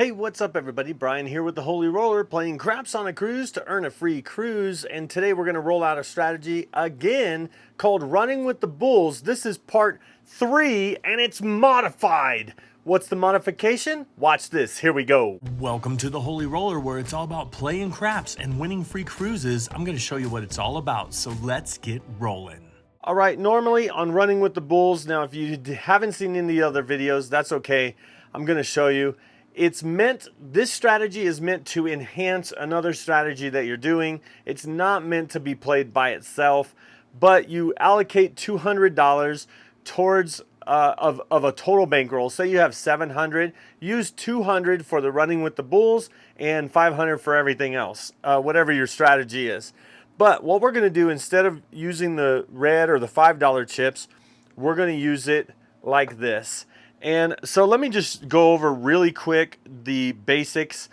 Hey, what's up everybody? Brian here with the Holy Roller playing Craps on a Cruise to earn a free cruise. And today we're going to roll out a strategy again called Running with the Bulls. This is part 3 and it's modified. What's the modification? Watch this. Here we go. Welcome to the Holy Roller, where it's all about playing craps and winning free cruises. I'm going to show you what it's all about, so let's get rolling. All right, normally on Running with the Bulls, now if you haven't seen any of the other videos, that's okay. I'm going to show you. This strategy is meant to enhance another strategy that you're doing. It's not meant to be played by itself, but you allocate $200 towards of a total bankroll. Say you have 700, use 200 for the Running with the Bulls and 500 for everything else, whatever your strategy is. But what we're going to do, instead of using the red or the $5 chips, we're going to use it like this. And so let me just go over really quick the basics.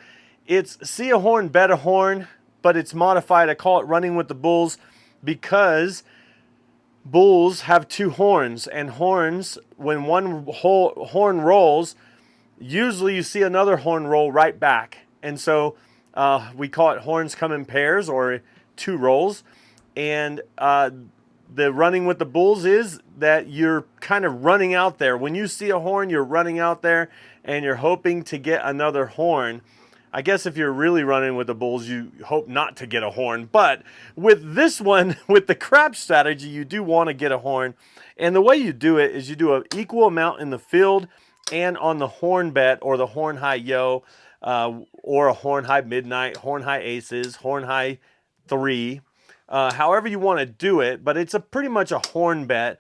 It's see a horn, bet a horn, but it's modified. I call it Running with the Bulls because bulls have two horns, and horns, when one horn rolls, usually you see another horn roll right back. And so we call it horns come in pairs or two rolls. And the Running with the Bulls is that you're kind of running out there. When you see a horn, you're running out there and you're hoping to get another horn. I guess if you're really running with the Bulls, you hope not to get a horn. But with this one, with the craps strategy, you do want to get a horn. And the way you do it is you do an equal amount in the field and on the horn bet or the horn high yo, or a horn high midnight, horn high aces, horn high 3. However you want to do it, but it's pretty much a horn bet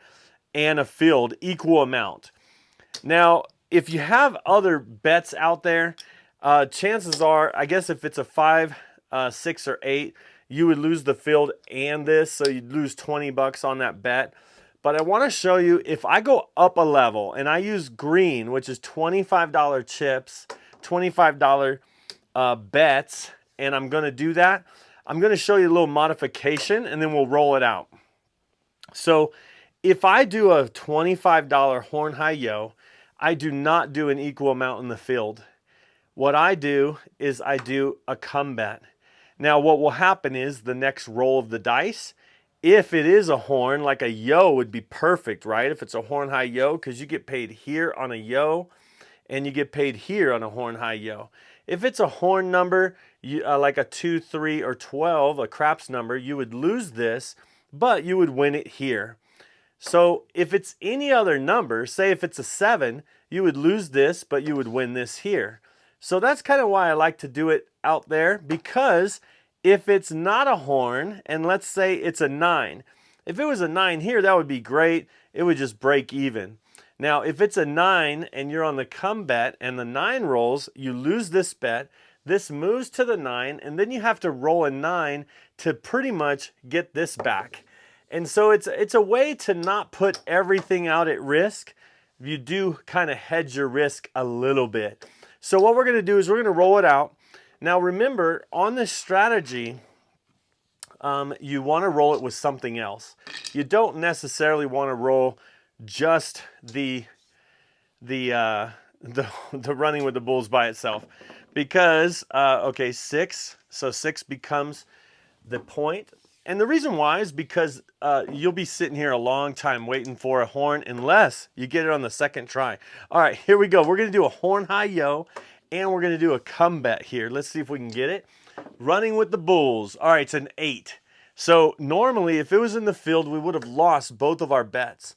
and a field equal amount. Now, if you have other bets out there, chances are, I guess if it's a 5, 6, or 8, you would lose the field and this, so you'd lose 20 bucks on that bet. But I want to show you, if I go up a level and I use green, which is $25 chips, $25 bets, and I'm going to do that, I'm going to show you a little modification and then we'll roll it out. So if I do a $25 horn high yo, I do not do an equal amount in the field. What I do is I do a come bet. Now what will happen is the next roll of the dice, if it is a horn, like a yo would be perfect, right? If it's a horn high yo, because you get paid here on a yo and you get paid here on a horn high yo. If it's a horn number, like a 2, 3, or 12, a craps number, you would lose this, but you would win it here. So if it's any other number, say if it's a 7, you would lose this, but you would win this here. So that's kind of why I like to do it out there, because if it's not a horn, and let's say it's a 9, if it was a 9 here, that would be great. It would just break even. Now, if it's a 9 and you're on the come bet and the 9 rolls, you lose this bet. This moves to the 9, and then you have to roll a 9 to pretty much get this back. And so it's a way to not put everything out at risk. You do kind of hedge your risk a little bit. So what we're going to do is we're going to roll it out. Now remember, on this strategy, you want to roll it with something else. You don't necessarily want to roll just the Running with the Bulls by itself, because okay, 6, so 6 becomes the point. And the reason why is because you'll be sitting here a long time waiting for a horn unless you get it on the second try. All right, here we go. We're going to do a horn high yo, and we're going to do a come bet here. Let's see if we can get it. Running with the Bulls. All right, it's an 8. So normally, if it was in the field, we would have lost both of our bets.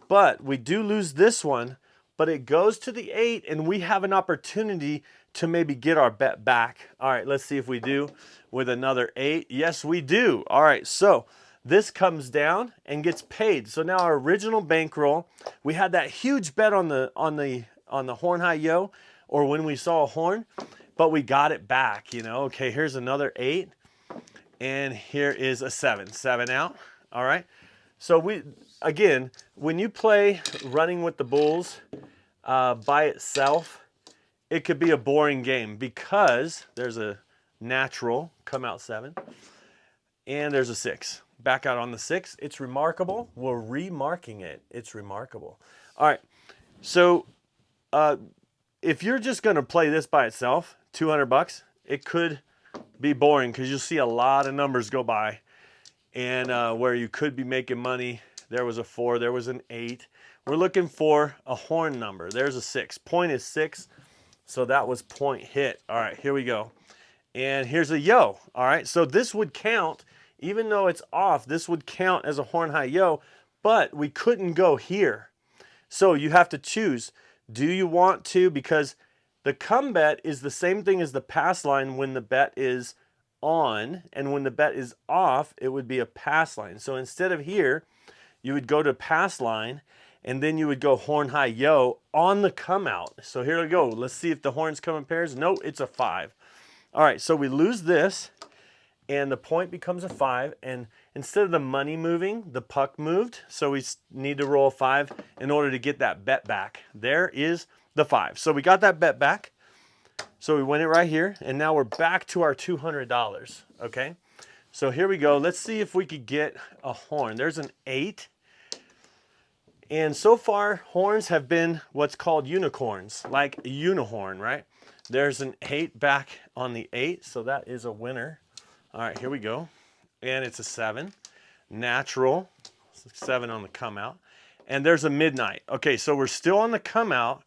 But we do lose this one, but it goes to the 8, and we have an opportunity to maybe get our bet back. All right, let's see if we do with another 8. Yes, we do. All right, so this comes down and gets paid. So now our original bankroll, we had that huge bet on the horn high yo, or when we saw a horn, but we got it back, you know. Okay, here's another 8, and here is a 7. 7 out. All right. So again, when you play Running with the Bulls by itself, it could be a boring game because there's a natural come out 7 and there's a 6. Back out on the 6. It's remarkable. We're remarking it. It's remarkable. All right. So if you're just going to play this by itself, 200 bucks, it could be boring because you'll see a lot of numbers go by, and where you could be making money. There was a 4, there was an 8. We're looking for a horn number. There's a 6. Point is 6, so that was point hit. All right, here we go. And here's a yo. All right, so this would count, even though it's off, this would count as a horn high yo, but we couldn't go here. So you have to choose. Do you want to, because the come bet is the same thing as the pass line when the bet is on, and when the bet is off, it would be a pass line. So instead of here, you would go to pass line, and then you would go horn high yo on the come out. So here we go. Let's see if the horns come in pairs. No, it's a 5. All right, so we lose this, and the point becomes a 5, and instead of the money moving, the puck moved, so we need to roll a 5 in order to get that bet back. There is the 5. So we got that bet back, so we win it right here, and now we're back to our $200, okay? So here we go. Let's see if we could get a horn. There's an 8, and so far, horns have been what's called unicorns, like a unihorn, right? There's an 8 back on the 8, so that is a winner. All right, here we go. And it's a 7. Natural, 7 on the come out. And there's a midnight. Okay, so we're still on the come out,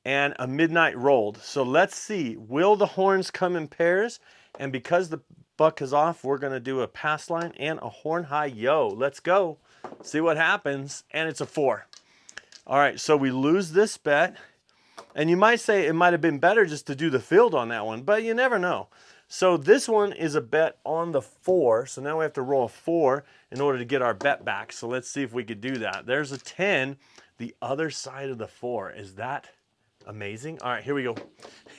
and a midnight rolled. So let's see, will the horns come in pairs? And because the buck is off, we're gonna do a pass line and a horn high yo. Let's go, see what happens. And it's a 4. All right, so we lose this bet. And you might say it might have been better just to do the field on that one, but you never know. So this one is a bet on the 4. So now we have to roll a 4 in order to get our bet back. So let's see if we could do that. There's a 10, the other side of the 4. Is that amazing? All right, here we go.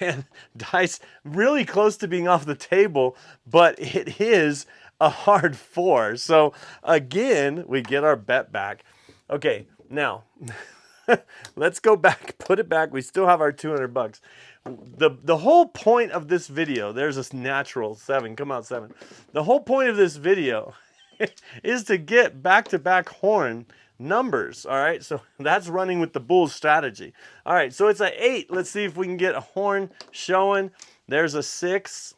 And dice really close to being off the table, but it is a hard 4. So again, we get our bet back. Okay, now let's go back, put it back. We still have our 200 bucks. The whole point of this video, there's this natural 7, come out 7. The whole point of this video is to get back-to-back horn numbers, all right? So that's running with the Bulls strategy. All right, so it's an 8. Let's see if we can get a horn showing. There's a 6,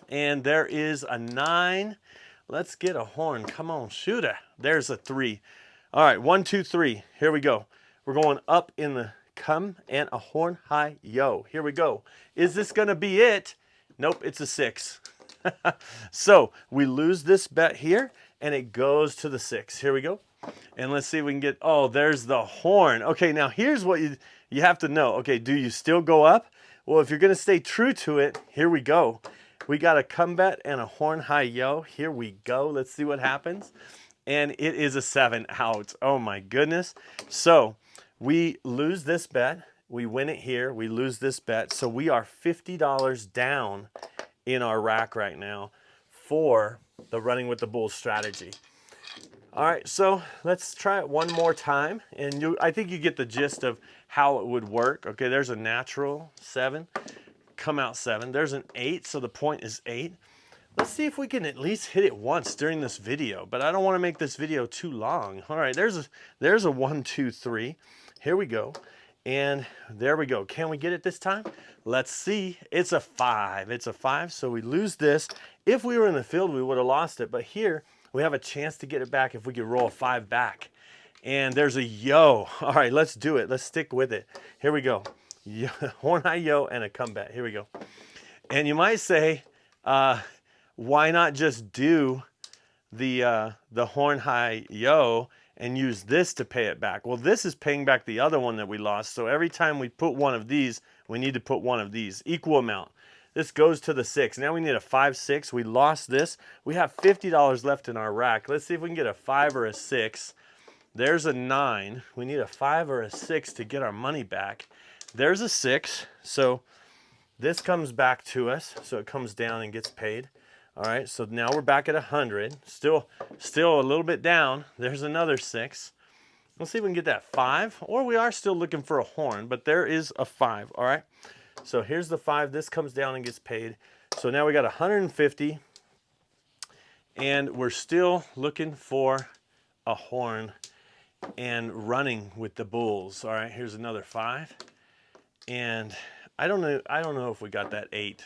and there is a 9. Let's get a horn. Come on, shoot it. There's a 3. All right, 1, 2, 3. Here we go. We're going up in the come and a horn high yo. Here we go. Is this going to be it? Nope, it's a 6. So we lose this bet here, and it goes to the 6. Here we go. And let's see if we can get, oh, there's the horn. Okay, now here's what you have to know. Okay, do you still go up? Well, if you're going to stay true to it, here we go. We got a come bet and a horn high yo. Here we go. Let's see what happens. And it is a 7 out. Oh my goodness. So we lose this bet. We win it here. We lose this bet. So we are $50 down in our rack right now for the running with the Bulls strategy. All right, so let's try it one more time. And I think you get the gist of how it would work. Okay, there's a natural 7, come out 7. There's an 8, so the point is 8. Let's see if we can at least hit it once during this video, but I don't want to make this video too long. All right, there's a 1, 2, 3. Here we go. And there we go. Can we get it this time? Let's see. It's a 5. It's a 5, so we lose this. If we were in the field, we would have lost it, but here we have a chance to get it back if we could roll a 5 back. And there's a yo. All right, let's do it. Let's stick with it. Here we go. Yo, horn high yo and a comeback. Here we go. And you might say, why not just do the horn high yo and use this to pay it back? Well, this is paying back the other one that we lost. So every time we put one of these, we need to put one of these. Equal amount. This goes to the 6. Now we need a 5, 6. We lost this. We have $50 left in our rack. Let's see if we can get a 5 or a 6. There's a 9. We need a 5 or a 6 to get our money back. There's a 6. So this comes back to us. So it comes down and gets paid. All right, so now we're back at 100. Still a little bit down. There's another 6. Let's see if we can get that 5. Or we are still looking for a horn, but there is a 5. All right, so here's the 5. This comes down and gets paid. So now we got 150. And we're still looking for a horn and running with the Bulls. All right, here's another 5. And I don't know if we got that 8.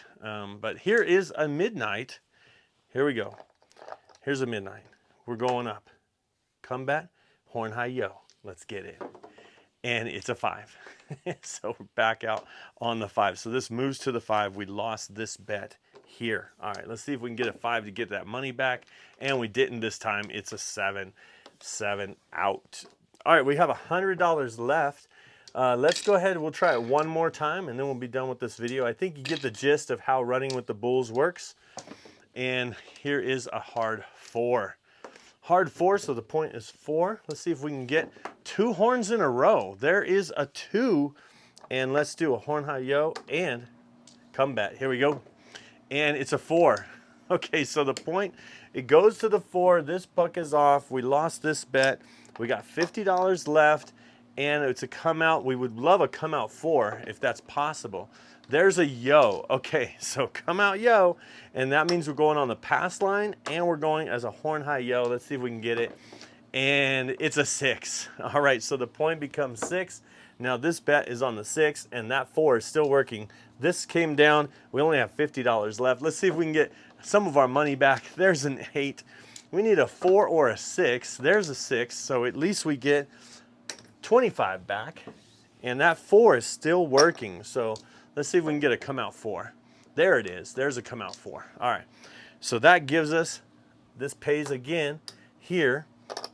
But here is a midnight. Here we go. Here's a midnight. We're going up. Combat, horn high yo. Let's get it. And it's a 5. So we're back out on the 5. So this moves to the 5. We lost this bet here. All right, let's see if we can get a 5 to get that money back. And we didn't this time. It's a 7. 7 out. All right, we have $100 left. Let's go ahead and we'll try it one more time and then we'll be done with this video. I think you get the gist of how running with the bulls works. And here is a hard 4. Hard 4, so the point is 4. Let's see if we can get 2 horns in a row. There is a 2, and let's do a horn high yo and combat. Here we go, and it's a 4. Okay, so the point, it goes to the 4. This buck is off. We lost this bet. We got $50 left, and it's a come out. We would love a come out 4 if that's possible. There's a yo. Okay, so come out yo, and that means we're going on the pass line and we're going as a horn high yo. Let's see if we can get it. And it's a 6. All right, so the point becomes 6. Now this bet is on the 6 and that 4 is still working. This came down. We only have $50 left. Let's see if we can get some of our money back. There's an 8. We need a 4 or a 6. There's a 6, so at least we get 25 back. And that 4 is still working, so let's see if we can get a come out 4. There it is. There's a come out 4. All right. So that gives us, this pays again here,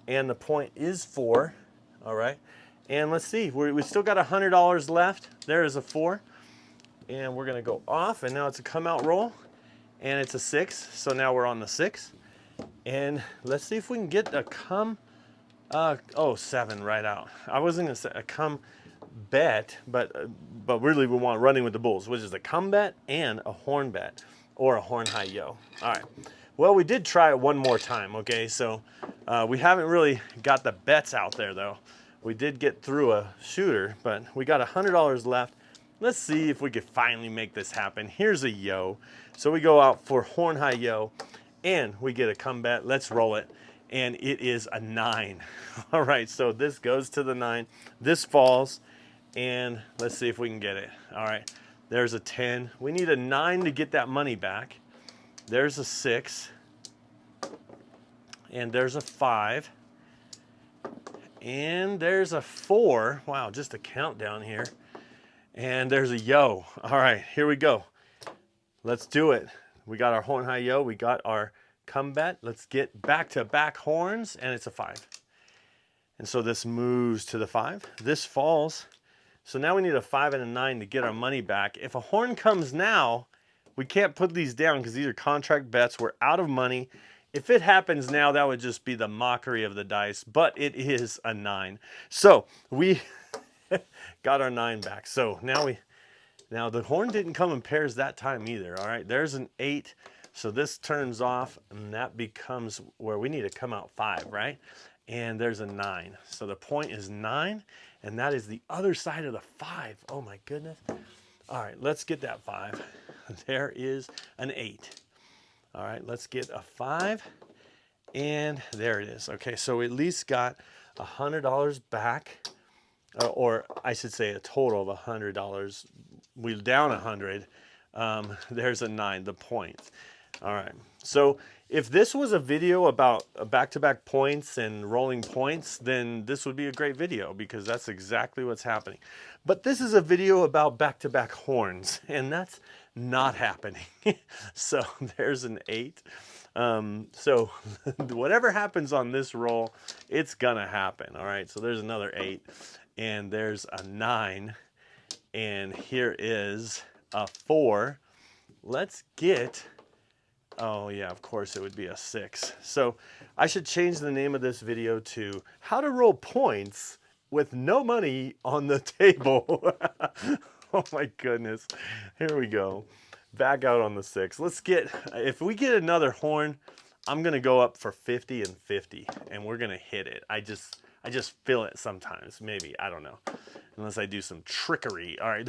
and the point is 4. All right. And let's see. We still got $100 left. There is a 4. And we're going to go off, and now it's a come out roll, and it's a 6. So now we're on the 6. And let's see if we can get a come, 7 right out. I wasn't going to say a come bet, but really we want running with the bulls, which is a come bet and a horn bet or a horn high yo. All right, well, we did try it one more time. Okay, so we haven't really got the bets out there though. We did get through a shooter, but we got $100 left. Let's see if we could finally make this happen. Here's a yo, so we go out for horn high yo and we get a come bet. Let's roll it, and it is a 9. All right, so this goes to the 9. This falls. And let's see if we can get it. All right, there's a 10. We need a 9 to get that money back. There's a 6. And there's a 5. And there's a 4. Wow, just a countdown here. And there's a yo. All right, here we go. Let's do it. We got our horn high yo. We got our come bet. Let's get back-to-back horns, and it's a 5. And so this moves to the 5. This falls. So now we need a 5 and a 9 to get our money back. If a horn comes now, we can't put these down because these are contract bets. We're out of money. If it happens now, that would just be the mockery of the dice, but it is a 9. So we got our 9 back. So now the horn didn't come in pairs that time either. All right, there's an 8. So this turns off, and that becomes where we need to come out 5, right? And there's a 9. So the point is 9. And that is the other side of the 5. Oh my goodness. All right, let's get that 5. There is an 8. All right, let's get a 5. And there it is. Okay, so we at least got $100 back. Or I should say a total of $100. We're down 100. There's a 9, the point. All right, so if this was a video about back-to-back points and rolling points, then this would be a great video because that's exactly what's happening. But this is a video about back-to-back horns, and that's not happening. So there's an 8. So whatever happens on this roll, it's gonna happen. All right, so there's another 8, and there's a 9, and here is a 4. Let's get... Oh yeah, of course it would be a 6. So I should change the name of this video to how to roll points with no money on the table. Oh my goodness. Here we go. Back out on the 6. Let's get, if we get another horn, I'm gonna go up for 50 and 50 and we're gonna hit it. I just feel it sometimes, maybe, I don't know. Unless I do some trickery. All right,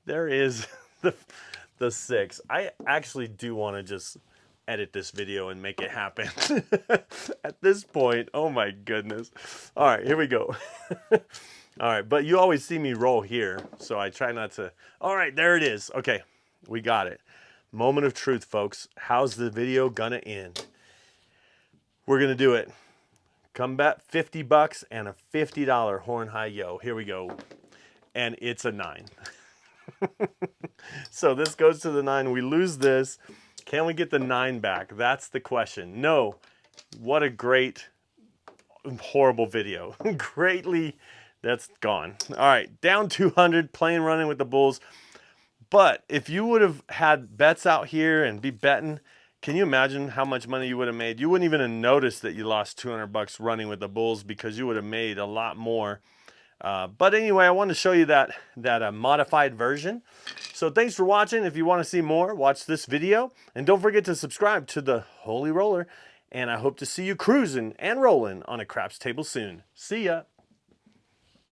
there is the 6. I actually do want to just edit this video and make it happen. At this point, oh my goodness. All right, here we go. All right, but you always see me roll here, so I try not to. All right, there it is. Okay, we got it. Moment of truth, folks. How's the video gonna end? We're gonna do it. Come bet $50 and a $50 horn high yo. Here we go. And it's a 9. So this goes to the 9. We lose this. Can we get the 9 back? That's the question. No. What a great, horrible video. Greatly, that's gone. All right, down 200, playing running with the bulls. But if you would have had bets out here and be betting, can you imagine how much money you would have made? You wouldn't even have noticed that you lost $200 running with the bulls because you would have made a lot more. But anyway, I want to show you that modified version. So thanks for watching. If you want to see more, watch this video. And don't forget to subscribe to the Holy Roller. And I hope to see you cruising and rolling on a craps table soon. See ya.